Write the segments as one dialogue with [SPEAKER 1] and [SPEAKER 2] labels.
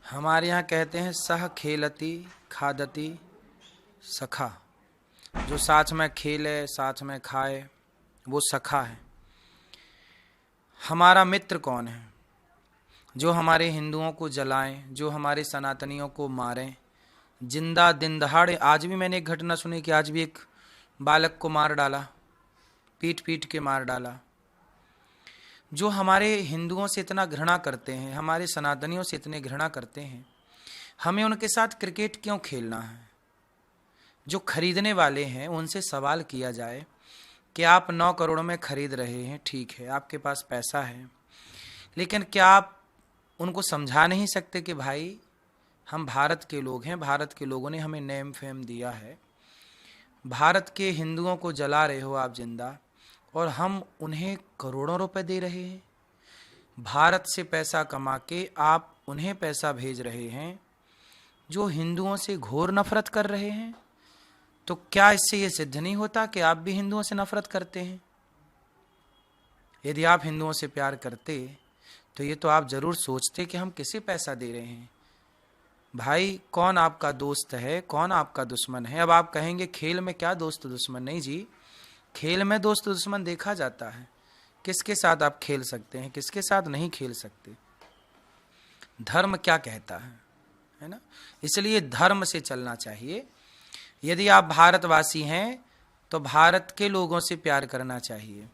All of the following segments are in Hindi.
[SPEAKER 1] हमारे यहाँ कहते हैं सह खेलती खादती सखा। जो साथ में खेले साथ में खाए वो सखा है। हमारा मित्र कौन है? जो हमारे हिंदुओं को जलाएं, जो हमारे सनातनियों को मारें, जिंदा दिन दहाड़े। आज भी मैंने एक घटना सुनी कि आज भी एक बालक को मार डाला, पीट पीट के मार डाला। जो हमारे हिंदुओं से इतना घृणा करते हैं, हमारे सनातनियों से इतने घृणा करते हैं, हमें उनके साथ क्रिकेट क्यों खेलना है? जो खरीदने वाले हैं उनसे सवाल किया जाए कि आप 9 करोड़ में खरीद रहे हैं, ठीक है, आपके पास पैसा है, लेकिन क्या आप उनको समझा नहीं सकते कि भाई हम भारत के लोग हैं, भारत के लोगों ने हमें नेम फेम दिया है, भारत के हिंदुओं को जला रहे हो आप जिंदा, और हम उन्हें करोड़ों रुपए दे रहे हैं। भारत से पैसा कमा के आप उन्हें पैसा भेज रहे हैं जो हिंदुओं से घोर नफरत कर रहे हैं। तो क्या इससे ये सिद्ध नहीं होता कि आप भी हिंदुओं से नफरत करते हैं? यदि आप हिंदुओं से प्यार करते तो ये तो आप जरूर सोचते कि हम किसे पैसा दे रहे हैं। भाई कौन आपका दोस्त है, कौन आपका दुश्मन है? अब आप कहेंगे खेल में क्या दोस्त दुश्मन? नहीं जी, खेल में दोस्त दुश्मन देखा जाता है। किसके साथ आप खेल सकते हैं, किसके साथ नहीं खेल सकते। धर्म क्या कहता है ना? इसलिए धर्म से चलना चाहिए। यदि आप भारतवासी हैं तो भारत के लोगों से प्यार करना चाहिए।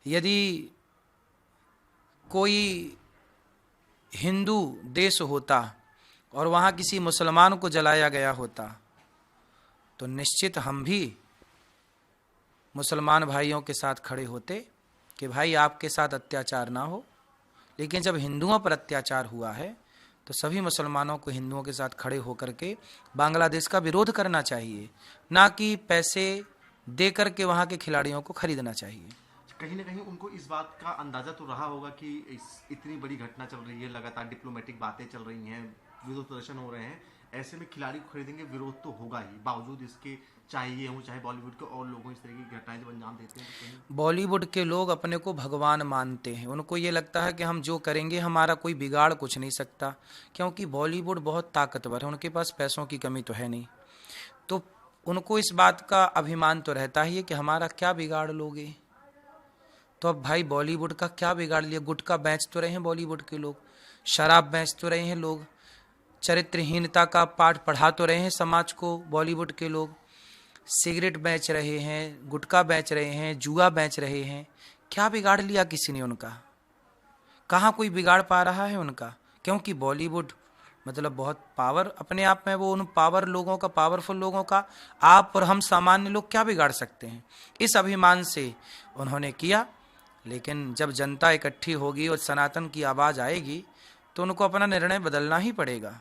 [SPEAKER 1] यदि कोई हिंदू देश होता और वहाँ किसी मुसलमान को जलाया गया होता तो निश्चित हम भी मुसलमान भाइयों के साथ खड़े होते कि भाई आपके साथ अत्याचार ना हो। लेकिन जब हिंदुओं पर अत्याचार हुआ है तो सभी मुसलमानों को हिंदुओं के साथ खड़े होकर के बांग्लादेश का विरोध करना चाहिए, ना कि पैसे दे करके वहाँ के खिलाड़ियों को खरीदना चाहिए।
[SPEAKER 2] कहीं ना कहीं उनको इस बात का अंदाजा तो रहा होगा कि इतनी बड़ी घटना चल रही है, लगातार डिप्लोमेटिक बातें चल रही हैं, विरोध प्रदर्शन हो रहे हैं, ऐसे में खिलाड़ी को खरीदेंगे, विरोध तो होगा ही। बावजूद इसके चाहे ये हो चाहे बॉलीवुड के और लोगों इस तरह की घटनाएं जब अंजाम देते हैं तो
[SPEAKER 1] बॉलीवुड के लोग अपने को भगवान मानते हैं। उनको ये लगता है कि हम जो करेंगे हमारा कोई बिगाड़ कुछ नहीं सकता, क्योंकि बॉलीवुड बहुत ताकतवर है, उनके पास पैसों की कमी तो है नहीं। तो उनको इस बात का अभिमान तो रहता ही है कि हमारा क्या बिगाड़ लोगे। तो अब भाई बॉलीवुड का क्या बिगाड़ लिया? गुटखा बेच तो रहे हैं बॉलीवुड के लोग, शराब बेच तो रहे हैं लोग, चरित्रहीनता का पाठ पढ़ा तो रहे हैं समाज को बॉलीवुड के लोग, सिगरेट बेच रहे हैं, गुटखा बेच रहे हैं, जुआ बेच रहे हैं। क्या बिगाड़ लिया किसी ने उनका? कहाँ कोई बिगाड़ पा रहा है उनका? क्योंकि बॉलीवुड मतलब बहुत पावर अपने आप में, वो उन पावर लोगों का, पावरफुल लोगों का आप और हम सामान्य लोग क्या बिगाड़ सकते हैं? इस अभिमान से उन्होंने किया। लेकिन जब जनता इकट्ठी होगी और सनातन की आवाज़ आएगी तो उनको अपना निर्णय बदलना ही पड़ेगा।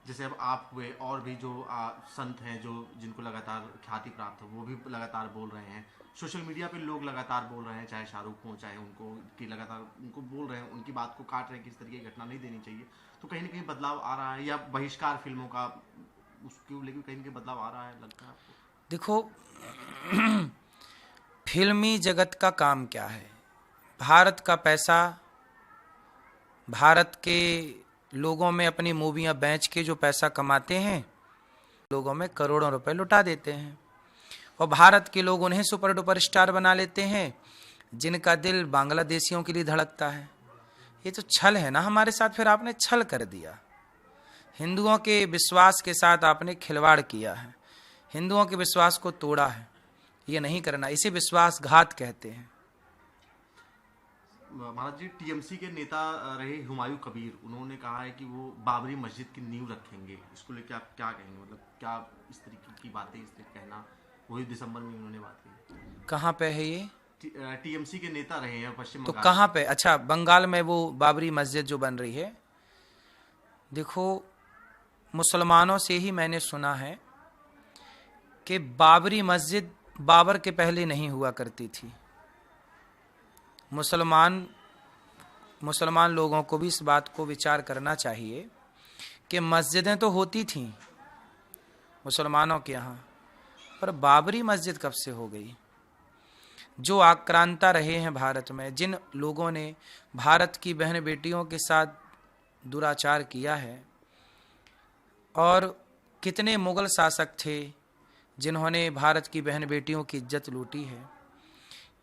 [SPEAKER 2] जैसे अब आप हुए और भी जो संत हैं जो जिनको लगातार ख्याति प्राप्त हो, वो भी लगातार बोल रहे हैं, सोशल मीडिया पे लोग लगातार बोल रहे हैं, चाहे शाहरुख हो चाहे उनको, कि लगातार उनको बोल रहे हैं, उनकी बात को काट रहे हैं कि इस तरीके की घटना नहीं देनी चाहिए। तो कहीं ना कहीं बदलाव आ रहा है, या बहिष्कार फिल्मों का उसको लेकर कहीं ना कहीं बदलाव आ रहा है, लगता है आपको?
[SPEAKER 1] देखो फिल्मी जगत का काम क्या है? भारत का पैसा भारत के लोगों में अपनी मूवियाँ बेच के जो पैसा कमाते हैं, लोगों में करोड़ों रुपए लुटा देते हैं, और भारत के लोग उन्हें सुपर डुपर स्टार बना लेते हैं जिनका दिल बांग्लादेशियों के लिए धड़कता है। ये तो छल है ना हमारे साथ। फिर आपने छल कर दिया, हिंदुओं के विश्वास के साथ आपने खिलवाड़ किया है, हिंदुओं के विश्वास को तोड़ा है। ये नहीं करना, इसे विश्वासघात कहते हैं।
[SPEAKER 2] महाराज जी, टीएमसी के नेता रहे हुमायूं कबीर, उन्होंने कहा है कि वो बाबरी मस्जिद की नींव रखेंगे। इसको लेकर आप क्या कहेंगे? मतलब क्या इस तरीके की बातें, इस तरीके कहना, वही दिसंबर में उन्होंने बात की।
[SPEAKER 1] कहाँ पे है ये?
[SPEAKER 2] टीएमसी के नेता रहे हैं पश्चिम
[SPEAKER 1] तो
[SPEAKER 2] बंगाल।
[SPEAKER 1] कहाँ पे? अच्छा, बंगाल में वो बाबरी मस्जिद जो बन रही है। देखो, मुसलमानों से ही मैंने सुना है कि बाबरी मस्जिद बाबर के पहले नहीं हुआ करती थी। मुसलमान लोगों को भी इस बात को विचार करना चाहिए कि मस्जिदें तो होती थीं मुसलमानों के यहाँ, पर बाबरी मस्जिद कब से हो गई? जो आक्रांता रहे हैं भारत में, जिन लोगों ने भारत की बहन बेटियों के साथ दुराचार किया है, और कितने मुगल शासक थे जिन्होंने भारत की बहन बेटियों की इज्जत लूटी है।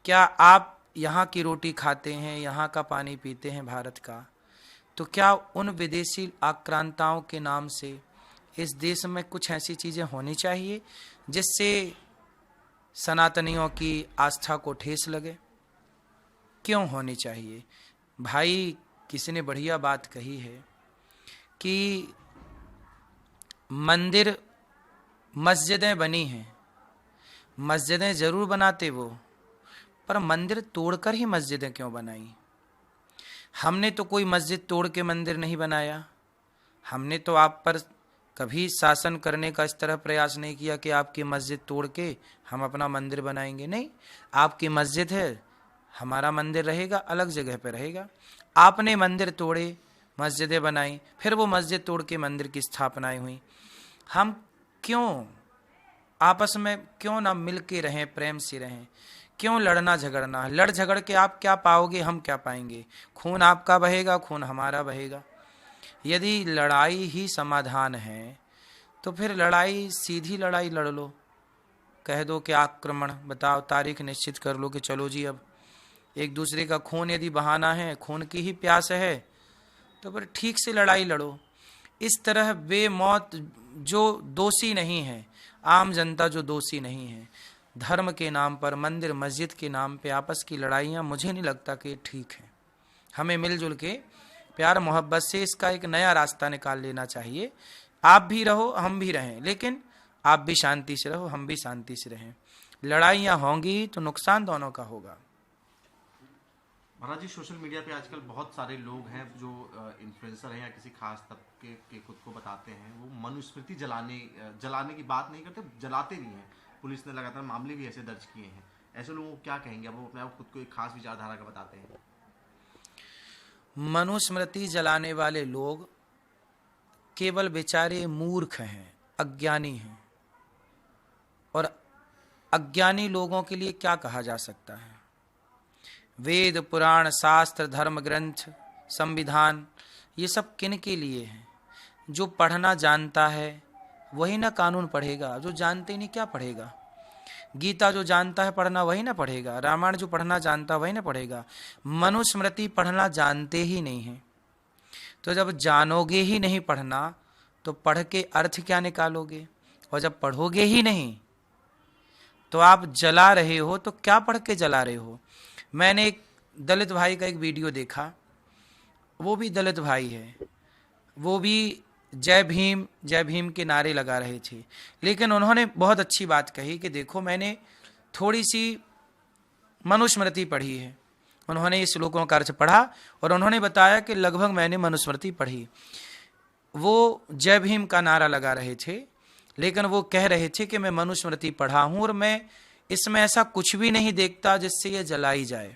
[SPEAKER 1] क्या आप यहाँ की रोटी खाते हैं, यहाँ का पानी पीते हैं भारत का, तो क्या उन विदेशी आक्रांताओं के नाम से इस देश में कुछ ऐसी चीज़ें होनी चाहिए जिससे सनातनियों की आस्था को ठेस लगे? क्यों होनी चाहिए? भाई किसी ने बढ़िया बात कही है कि मंदिर, मस्जिदें बनी हैं, मस्जिदें जरूर बनाते वो, पर मंदिर तोड़कर ही मस्जिदें क्यों बनाई? हमने तो कोई मस्जिद तोड़ के मंदिर नहीं बनाया। हमने तो आप पर कभी शासन करने का इस तरह प्रयास नहीं किया कि आपकी मस्जिद तोड़ के हम अपना मंदिर बनाएंगे। नहीं, आपकी मस्जिद है, हमारा मंदिर रहेगा, अलग जगह पर रहेगा। आपने मंदिर तोड़े, मस्जिदें बनाई, फिर वो मस्जिद तोड़ के मंदिर की स्थापनाएं हुई। हम क्यों आपस में क्यों ना मिल के रहें, प्रेम से रहें? क्यों लड़ना झगड़ना? लड़ झगड़ के आप क्या पाओगे, हम क्या पाएंगे? खून आपका बहेगा, खून हमारा बहेगा। यदि लड़ाई ही समाधान है तो फिर लड़ाई, सीधी लड़ाई लड़ लो, कह दो कि आक्रमण, बताओ, तारीख निश्चित कर लो कि चलो जी अब एक दूसरे का खून यदि बहाना है, खून की ही प्यास है, तो फिर ठीक से लड़ाई लड़ो। इस तरह बेमौत जो दोषी नहीं है, आम जनता जो दोषी नहीं है, धर्म के नाम पर, मंदिर मस्जिद के नाम पे आपस की लड़ाइयाँ, मुझे नहीं लगता कि ठीक है। हमें मिलजुल के प्यार मोहब्बत से इसका एक नया रास्ता निकाल लेना चाहिए। आप भी रहो, हम भी रहें, लेकिन आप भी शांति से रहो, हम भी शांति से रहें। लड़ाइयाँ होंगी तो नुकसान दोनों का होगा।
[SPEAKER 2] महाराज जी, सोशल मीडिया पे आजकल बहुत सारे लोग हैं जो इन्फ्लुएंसर हैं या किसी खास तबके के खुद को बताते हैं, वो मनुस्मृति जलाने की बात नहीं करते, जलाते भी हैं। पुलिस ने लगातार मामले भी ऐसे दर्ज किए हैं। ऐसे लोगों को क्या कहेंगे? वो अपने आप खुद को एक खास विचारधारा का बताते हैं।
[SPEAKER 1] मनुस्मृति जलाने वाले लोग केवल बेचारे मूर्ख हैं, अज्ञानी हैं। और अज्ञानी लोगों के लिए क्या कहा जा सकता है? वेद, पुराण, शास्त्र, धर्म ग्रंथ, संविधान, ये सब किन के लिए हैं? जो पढ़ना जानता है वही ना कानून पढ़ेगा, जो जानते नहीं क्या पढ़ेगा? गीता जो जानता है पढ़ना वही ना पढ़ेगा, रामायण जो पढ़ना जानता वही ना पढ़ेगा। मनुस्मृति पढ़ना जानते ही नहीं है, तो जब जानोगे ही नहीं पढ़ना तो पढ़ के अर्थ क्या निकालोगे? और जब पढ़ोगे ही नहीं तो आप जला रहे हो, तो क्या पढ़ के जला रहे हो? मैंने एक दलित भाई का एक वीडियो देखा, वो भी दलित भाई है, वो भी जय भीम के नारे लगा रहे थे, लेकिन उन्होंने बहुत अच्छी बात कही कि देखो, मैंने थोड़ी सी मनुस्मृति पढ़ी है। उन्होंने इस श्लोकों का अर्थ पढ़ा और उन्होंने बताया कि लगभग मैंने मनुस्मृति पढ़ी। वो जय भीम का नारा लगा रहे थे, लेकिन वो कह रहे थे कि मैं मनुस्मृति पढ़ा हूं और मैं इसमें ऐसा कुछ भी नहीं देखता जिससे ये जलाई जाए।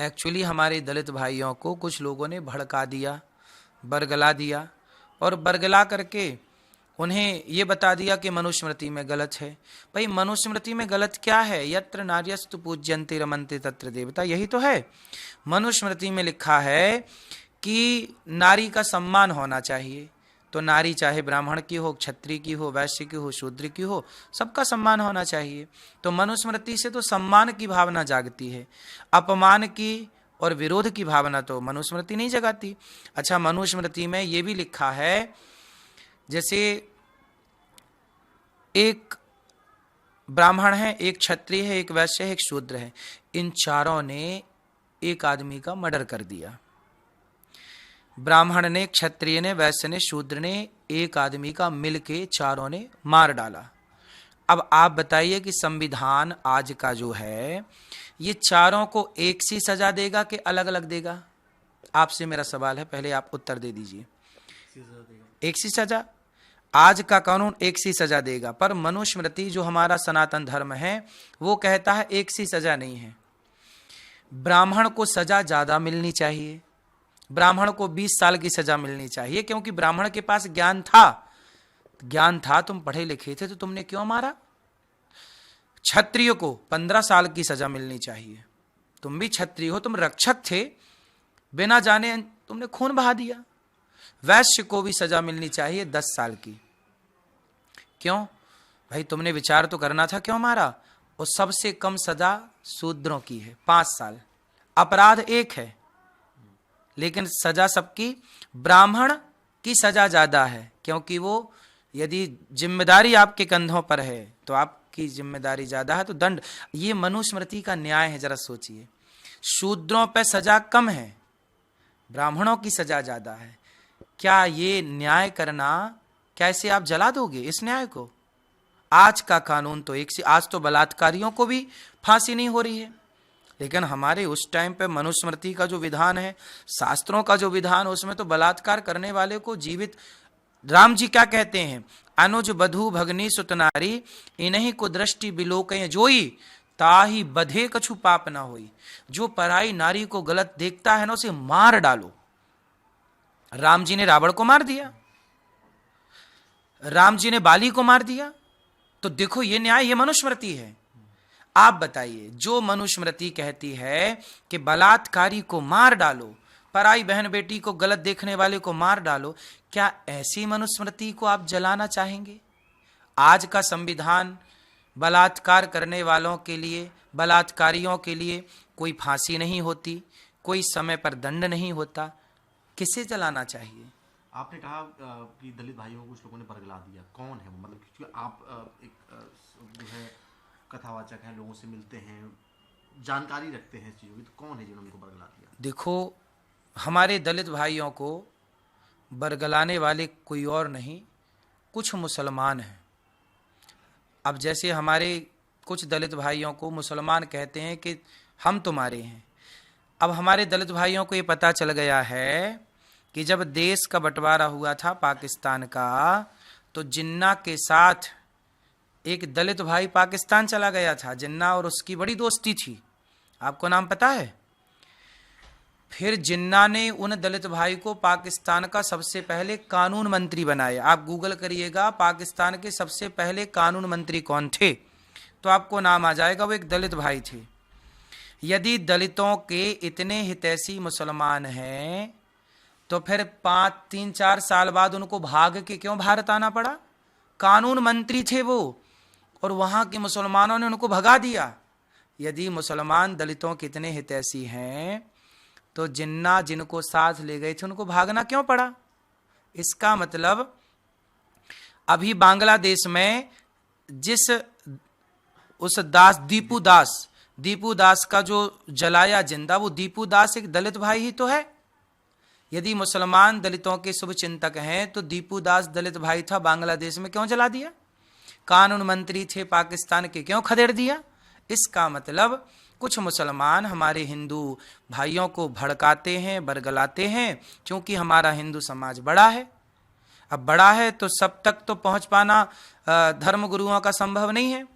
[SPEAKER 1] एक्चुअली हमारे दलित भाइयों को कुछ लोगों ने भड़का दिया, बरगला दिया, और बरगला करके उन्हें ये बता दिया कि मनुस्मृति में गलत है। भाई मनुस्मृति में गलत क्या है? यत्र नार्यस्तु पूज्यन्ते रमन्ते तत्र देवता, यही तो है। मनुस्मृति में लिखा है कि नारी का सम्मान होना चाहिए, तो नारी चाहे ब्राह्मण की हो, क्षत्रिय की हो, वैश्य की हो, शूद्र की हो, सबका सम्मान होना चाहिए। तो मनुस्मृति से तो सम्मान की भावना जागती है, अपमान की और विरोध की भावना तो मनुस्मृति नहीं जगाती। अच्छा, मनुस्मृति में ये भी लिखा है, जैसे एक ब्राह्मण है, एक क्षत्रिय है, एक वैश्य है, एक शूद्र है, इन चारों ने एक आदमी का मर्डर कर दिया। ब्राह्मण ने, क्षत्रिय ने, वैश्य ने, शूद्र ने, एक आदमी का मिलके चारों ने मार डाला। अब आप बताइए कि संविधान आज का जो है ये चारों को एक सी सजा देगा कि अलग अलग देगा? आपसे मेरा सवाल है, पहले आप उत्तर दे दीजिए। एक सी सजा, आज का कानून एक सी सजा देगा, पर मनुस्मृति जो हमारा सनातन धर्म है वो कहता है एक सी सजा नहीं है। ब्राह्मण को सजा ज्यादा मिलनी चाहिए, ब्राह्मण को 20 साल की सजा मिलनी चाहिए, क्योंकि ब्राह्मण के पास ज्ञान था, तुम पढ़े लिखे थे तो तुमने क्यों मारा। क्षत्रिय को 15 साल की सजा मिलनी चाहिए, तुम भी क्षत्रिय हो, तुम रक्षक थे, बिना जाने तुमने खून बहा दिया। वैश्य को भी सजा मिलनी चाहिए 10 साल की। क्यों भाई, तुमने विचार तो करना था, क्यों मारा? और सबसे कम सजा शूद्रों की है 5 साल। अपराध एक है लेकिन सजा सबकी। ब्राह्मण की सजा ज्यादा है क्योंकि वो, यदि जिम्मेदारी आपके कंधों पर है तो आपकी जिम्मेदारी ज्यादा है, तो दंड। ये मनुस्मृति का न्याय है, जरा सोचिए। शूद्रों पर सजा कम है, ब्राह्मणों की सजा ज्यादा है। क्या ये न्याय करना, कैसे आप जला दोगे इस न्याय को? आज का कानून तो एक से, आज तो बलात्कारियों को भी फांसी नहीं हो रही है, लेकिन हमारे उस टाइम पे मनुस्मृति का जो विधान है, शास्त्रों का जो विधान, उसमें तो बलात्कार करने वाले को जीवित। राम जी क्या कहते हैं? अनुज बधु भगनी सुत नारी, इन्हीं को दृष्टि बिलोकय जोई, ताही बधे कछु पाप ना होई। जो पराई नारी को गलत देखता है ना, उसे मार डालो। राम जी ने रावण को मार दिया, राम जी ने बाली को मार दिया। तो देखो ये न्याय, ये मनुस्मृति है। आप बताइए, जो मनुस्मृति कहती है कि बलात्कारी को मार डालो, पराई बहन बेटी को गलत देखने वाले को मार डालो, क्या ऐसी मनुस्मृति को आप जलाना चाहेंगे? आज का संविधान बलात्कार करने वालों के लिए, बलात्कारियों के लिए कोई फांसी नहीं होती, कोई समय पर दंड नहीं होता, किसे जलाना चाहिए?
[SPEAKER 2] आपने कहा कि दलित भाइयों को कुछ लोगों ने बरगला दिया, कौन है वो? मतलब क्योंकि आप एक जो है कथावाचक हैं, लोगों से मिलते हैं, जानकारी रखते हैं इस चीज़ों की, तो कौन है जिन्होंने उनको बरगला दिया?
[SPEAKER 1] देखो, हमारे दलित भाइयों को बरगलाने वाले कोई और नहीं, कुछ मुसलमान हैं। अब जैसे हमारे कुछ दलित भाइयों को मुसलमान कहते हैं कि हम तुम्हारे हैं। अब हमारे दलित भाइयों को ये पता चल गया है कि जब देश का बंटवारा हुआ था पाकिस्तान का, तो जिन्ना के साथ एक दलित भाई पाकिस्तान चला गया था। जिन्ना और उसकी बड़ी दोस्ती थी, आपको नाम पता है? फिर जिन्ना ने उन दलित भाई को पाकिस्तान का सबसे पहले कानून मंत्री बनाया। आप गूगल करिएगा पाकिस्तान के सबसे पहले कानून मंत्री कौन थे, तो आपको नाम आ जाएगा, वो एक दलित भाई थे। यदि दलितों के इतने हितैषी मुसलमान हैं तो फिर 3-4 साल बाद उनको भाग के क्यों भारत आना पड़ा? कानून मंत्री थे वो, और वहां के मुसलमानों ने उनको भगा दिया। यदि मुसलमान दलितों के इतने हितैषी हैं तो जिन्ना जिनको साथ ले गए थे उनको भागना क्यों पड़ा? इसका मतलब अभी बांग्लादेश में जिस उस दीपू दास का जो जलाया जिंदा, वो दीपू दास एक दलित भाई ही तो है। यदि मुसलमान दलितों के शुभ चिंतक हैं तो दीपू दास दलित भाई था, बांग्लादेश में क्यों जला दिया? कानून मंत्री थे पाकिस्तान के, क्यों खदेड़ दिया? इसका मतलब कुछ मुसलमान हमारे हिंदू भाइयों को भड़काते हैं, बरगलाते हैं, क्योंकि हमारा हिंदू समाज बड़ा है। अब बड़ा है तो सब तक तो पहुंच पाना धर्म गुरुओं का संभव नहीं है,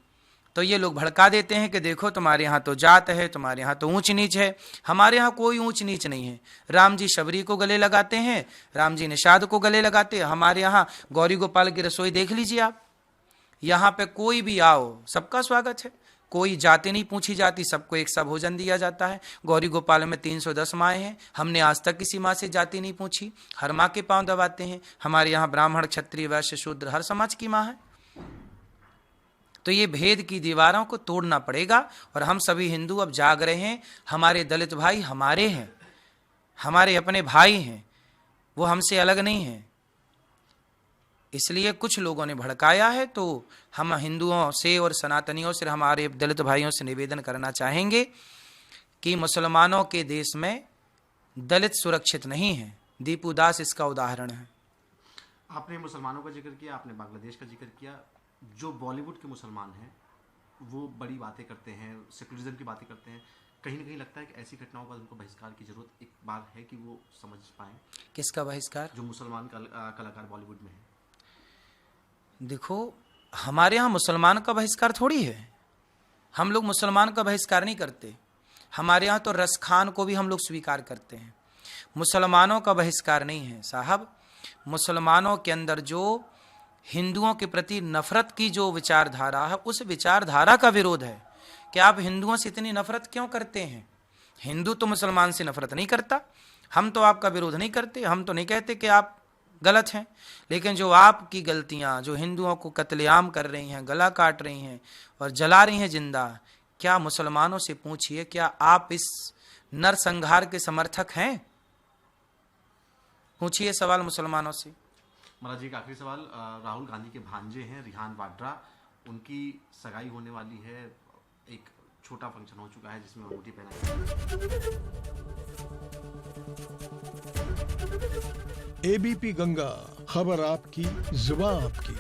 [SPEAKER 1] तो ये लोग भड़का देते हैं कि देखो तुम्हारे यहाँ तो जात है, तुम्हारे यहाँ तो ऊंच नीच है। हमारे यहाँ कोई ऊंच नीच नहीं है। राम जी शबरी को गले लगाते हैं, राम जी निषाद को गले लगाते हैं। हमारे यहाँ गौरी गोपाल की रसोई देख लीजिए आप, यहाँ पे कोई भी आओ सबका स्वागत है, कोई जाति नहीं पूछी जाती, सबको एक सा भोजन दिया जाता है। गौरी गोपाल में 310 माएँ हैं, हमने आज तक किसी माँ से जाति नहीं पूछी, हर माँ के पांव दबाते हैं। हमारे यहाँ ब्राह्मण क्षत्रिय वैश्य शूद्र हर समाज की माँ है। तो ये भेद की दीवारों को तोड़ना पड़ेगा, और हम सभी हिंदू अब जाग रहे हैं। हमारे दलित भाई हमारे हैं, हमारे अपने भाई हैं, वो हमसे अलग नहीं हैं। इसलिए कुछ लोगों ने भड़काया है, तो हम हिंदुओं से और सनातनियों से, हमारे दलित भाइयों से निवेदन करना चाहेंगे कि मुसलमानों के देश में दलित सुरक्षित नहीं है। दीपू दास इसका उदाहरण है।
[SPEAKER 2] आपने मुसलमानों का जिक्र किया, आपने बांग्लादेश का जिक्र किया। जो बॉलीवुड के मुसलमान हैं वो बड़ी बातें करते हैं, सेकुलरिज्म की बातें करते हैं। कहीं ना कहीं लगता है कि ऐसी घटनाओं पर उनको बहिष्कार की जरूरत एक बार है कि वो समझ पाएं।
[SPEAKER 1] किसका बहिष्कार?
[SPEAKER 2] जो मुसलमान कलाकार बॉलीवुड में हैं।
[SPEAKER 1] देखो, हमारे यहाँ मुसलमान का बहिष्कार थोड़ी है, हम लोग मुसलमान का बहिष्कार नहीं करते। हमारे यहाँ तो रस खान को भी हम लोग स्वीकार करते हैं, मुसलमानों का बहिष्कार नहीं है साहब। मुसलमानों के अंदर जो हिंदुओं के प्रति नफरत की जो विचारधारा है, उस विचारधारा का विरोध है कि आप हिंदुओं से इतनी नफरत क्यों करते हैं। हिंदू तो मुसलमान से नफरत नहीं करता, हम तो आपका विरोध नहीं करते, हम तो नहीं कहते कि आप गलत हैं, लेकिन जो आपकी गलतियां, जो हिंदुओं को कत्लेआम कर रही हैं, गला काट रही हैं और जला रही हैं जिंदा, क्या मुसलमानों से पूछिए, क्या आप इस नरसंहार के समर्थक हैं? पूछिए सवाल मुसलमानों से।
[SPEAKER 2] महाराज जी, एक आखिरी सवाल। राहुल गांधी के भांजे हैं रिहान वाड्रा, उनकी सगाई होने वाली है। एक छोटा फंक्शन हो चुका है जिसमें अंगूठी पहनाई।
[SPEAKER 3] एबीपी गंगा, खबर आपकी, जुबान आपकी।